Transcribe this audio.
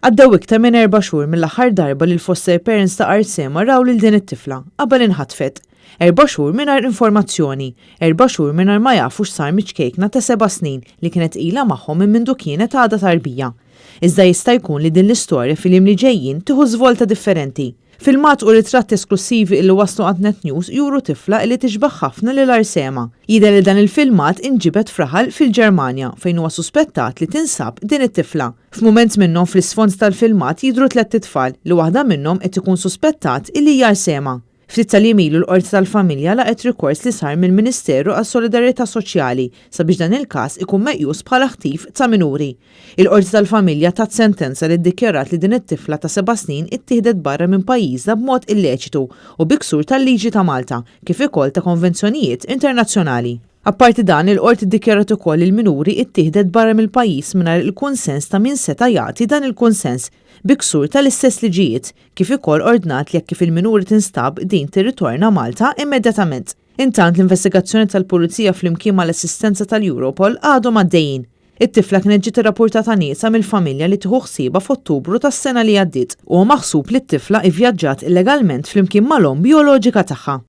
Għaddew iktar minn 4 xhur mill-aħħar darba li l-foster parents ta' Arsema raw lil din it-tifla qabel inħatfet. 4 xhur mingħajr informazzjoni, 4 xhur mingħajr ma jafu x'sar miċkejkna ta' 7 snin li kienet ilha magħhom minn mindu kienet għadha tarbija. Iżda jista' jkun li din l-istorja fil-jiem li ġejjin tieħu żvolta differenti. Filmat u ritratti esklusivi illi waslu għad News juru tifla li tixbaħ ħafna lil Arsema. Jidher li dan il-filmat inġibet fraħal fil-Ġermanja fejn huwa suspettat li tinsab din it-tifla. F'mument minnhom fl-isfond tal-filmat jidhru 3 titfal li waħda minnhom qed ikun suspettat illi hija Arsema. Ftit tal-jemilu l-Qorti tal-Familja laqet rikors li sar mill-Ministeru għas-Solidarjetà Soċjali sabiex dan il-każ ikun meqjus bħala ħtif ta' minuri. Il-Qorti tal-Familja tat sentenza li ddikjarat li din it-tifla ta' 7 snin ittieħdet barra minn pajjiżha b'mod illeċitu u biksur tal-liġi ta' Malta kif ukoll ta' konvenzjonijiet internazzjonali. Apparti dan, il-qorti ddikjarat ukoll il-minuri ittieħdet barra mill-pajjiż mingħajr il-kunsens ta' min seta' jagħti dan il-kunsens biksur tal-istess liġijiet kif ukoll ordnat li jekk kif il-minuri tinstab din tirritorna Malta immedjatament. Intant l-investigazzjoni tal-Pulizija flimkien mal-assistenza tal-Europol għadhom għaddejjin. It-tifla kienet ġiet irrappurtata nieqsa mill-familja li tieħu ħsiebha f'Ottubru tas-sena li għaddiet u maħsub li t-tifla ivvjaġġat illegalment flimkien mal-omm bijoloġika tagħha.